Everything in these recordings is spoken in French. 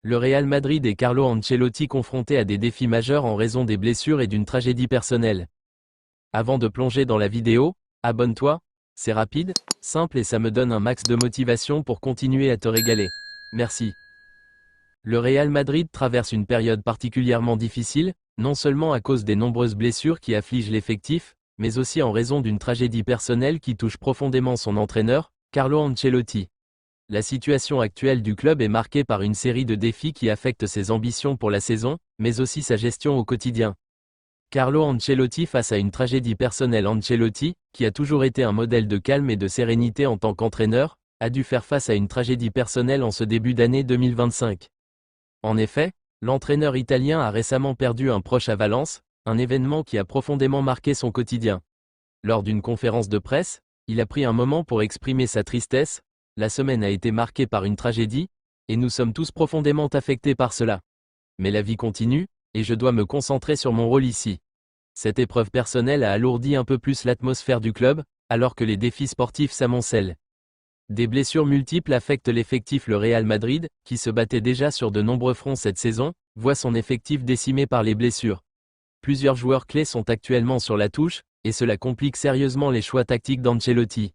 Le Real Madrid et Carlo Ancelotti confrontés à des défis majeurs en raison des blessures et d'une tragédie personnelle. Avant de plonger dans la vidéo, abonne-toi, c'est rapide, simple et ça me donne un max de motivation pour continuer à te régaler. Merci. Le Real Madrid traverse une période particulièrement difficile, non seulement à cause des nombreuses blessures qui affligent l'effectif, mais aussi en raison d'une tragédie personnelle qui touche profondément son entraîneur, Carlo Ancelotti. La situation actuelle du club est marquée par une série de défis qui affectent ses ambitions pour la saison, mais aussi sa gestion au quotidien. Carlo Ancelotti face à une tragédie personnelle. Ancelotti, qui a toujours été un modèle de calme et de sérénité en tant qu'entraîneur, a dû faire face à une tragédie personnelle en ce début d'année 2025. En effet, l'entraîneur italien a récemment perdu un proche à Valence, un événement qui a profondément marqué son quotidien. Lors d'une conférence de presse, il a pris un moment pour exprimer sa tristesse. La semaine a été marquée par une tragédie, et nous sommes tous profondément affectés par cela. Mais la vie continue, et je dois me concentrer sur mon rôle ici. Cette épreuve personnelle a alourdi un peu plus l'atmosphère du club, alors que les défis sportifs s'amoncellent. Des blessures multiples affectent l'effectif. Le Real Madrid, qui se battait déjà sur de nombreux fronts cette saison, voit son effectif décimé par les blessures. Plusieurs joueurs clés sont actuellement sur la touche, et cela complique sérieusement les choix tactiques d'Ancelotti.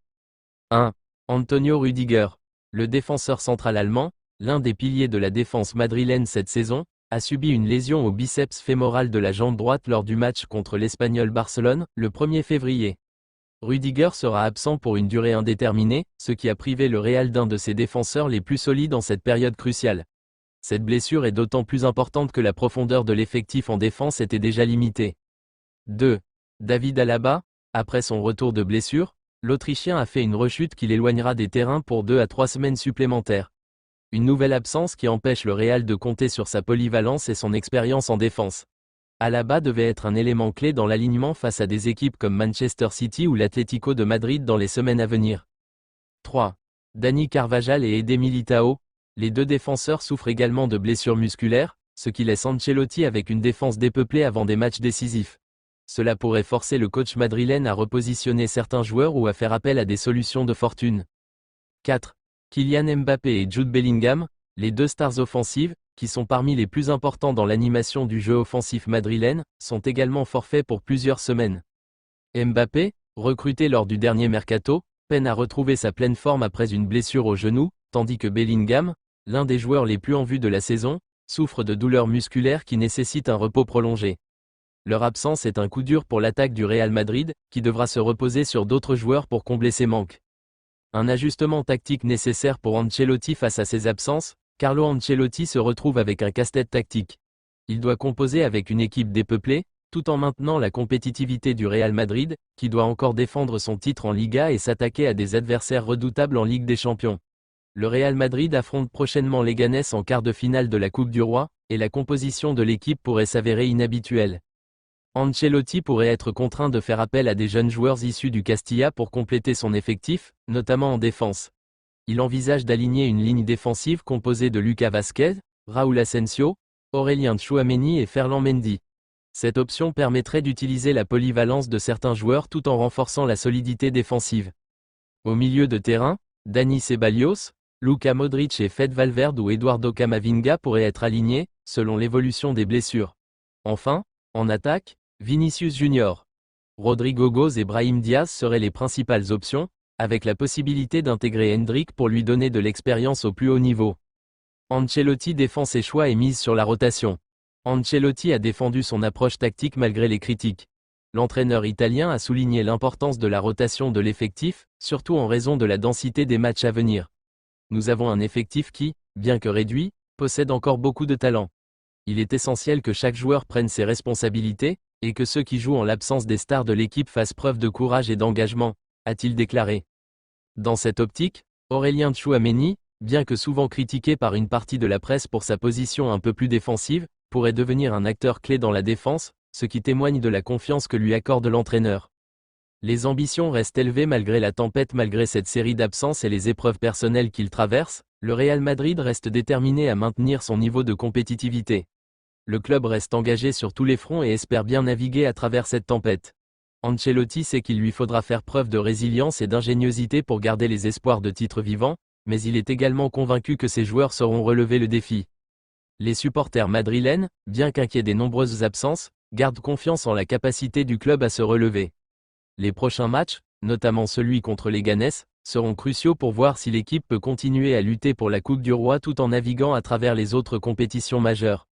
1. Antonio Rüdiger. Le défenseur central allemand, l'un des piliers de la défense madrilène cette saison, a subi une lésion au biceps fémoral de la jambe droite lors du match contre l'Espagnol Barcelone, le 1er février. Rüdiger sera absent pour une durée indéterminée, ce qui a privé le Real d'un de ses défenseurs les plus solides en cette période cruciale. Cette blessure est d'autant plus importante que la profondeur de l'effectif en défense était déjà limitée. 2. David Alaba. Après son retour de blessure, l'Autrichien a fait une rechute qui l'éloignera des terrains pour 2 à 3 semaines supplémentaires. Une nouvelle absence qui empêche le Real de compter sur sa polyvalence et son expérience en défense. Alaba devait être un élément clé dans l'alignement face à des équipes comme Manchester City ou l'Atlético de Madrid dans les semaines à venir. 3. Dani Carvajal et Eder Militao. Les deux défenseurs souffrent également de blessures musculaires, ce qui laisse Ancelotti avec une défense dépeuplée avant des matchs décisifs. Cela pourrait forcer le coach madrilène à repositionner certains joueurs ou à faire appel à des solutions de fortune. 4. Kylian Mbappé et Jude Bellingham, les deux stars offensives, qui sont parmi les plus importants dans l'animation du jeu offensif madrilène, sont également forfaits pour plusieurs semaines. Mbappé, recruté lors du dernier mercato, peine à retrouver sa pleine forme après une blessure au genou, tandis que Bellingham, l'un des joueurs les plus en vue de la saison, souffre de douleurs musculaires qui nécessitent un repos prolongé. Leur absence est un coup dur pour l'attaque du Real Madrid, qui devra se reposer sur d'autres joueurs pour combler ses manques. Un ajustement tactique nécessaire pour Ancelotti face à ces absences. Carlo Ancelotti se retrouve avec un casse-tête tactique. Il doit composer avec une équipe dépeuplée, tout en maintenant la compétitivité du Real Madrid, qui doit encore défendre son titre en Liga et s'attaquer à des adversaires redoutables en Ligue des Champions. Le Real Madrid affronte prochainement Leganés en quart de finale de la Coupe du Roi, et la composition de l'équipe pourrait s'avérer inhabituelle. Ancelotti pourrait être contraint de faire appel à des jeunes joueurs issus du Castilla pour compléter son effectif, notamment en défense. Il envisage d'aligner une ligne défensive composée de Lucas Vázquez, Raúl Asensio, Aurélien Tchouaméni et Ferland Mendy. Cette option permettrait d'utiliser la polyvalence de certains joueurs tout en renforçant la solidité défensive. Au milieu de terrain, Dani Ceballos, Luka Modric et Fede Valverde ou Eduardo Camavinga pourraient être alignés, selon l'évolution des blessures. Enfin, en attaque, Vinicius Junior, Rodrigo Góes et Brahim Diaz seraient les principales options, avec la possibilité d'intégrer Hendrick pour lui donner de l'expérience au plus haut niveau. Ancelotti défend ses choix et mise sur la rotation. Ancelotti a défendu son approche tactique malgré les critiques. L'entraîneur italien a souligné l'importance de la rotation de l'effectif, surtout en raison de la densité des matchs à venir. Nous avons un effectif qui, bien que réduit, possède encore beaucoup de talent. Il est essentiel que chaque joueur prenne ses responsabilités, et que ceux qui jouent en l'absence des stars de l'équipe fassent preuve de courage et d'engagement, a-t-il déclaré. Dans cette optique, Aurélien Tchouaméni, bien que souvent critiqué par une partie de la presse pour sa position un peu plus défensive, pourrait devenir un acteur clé dans la défense, ce qui témoigne de la confiance que lui accorde l'entraîneur. Les ambitions restent élevées malgré la tempête. Malgré cette série d'absences et les épreuves personnelles qu'il traverse, le Real Madrid reste déterminé à maintenir son niveau de compétitivité. Le club reste engagé sur tous les fronts et espère bien naviguer à travers cette tempête. Ancelotti sait qu'il lui faudra faire preuve de résilience et d'ingéniosité pour garder les espoirs de titre vivants, mais il est également convaincu que ses joueurs sauront relever le défi. Les supporters madrilènes, bien qu'inquiets des nombreuses absences, gardent confiance en la capacité du club à se relever. Les prochains matchs, notamment celui contre les Leganés, seront cruciaux pour voir si l'équipe peut continuer à lutter pour la Coupe du Roi tout en naviguant à travers les autres compétitions majeures.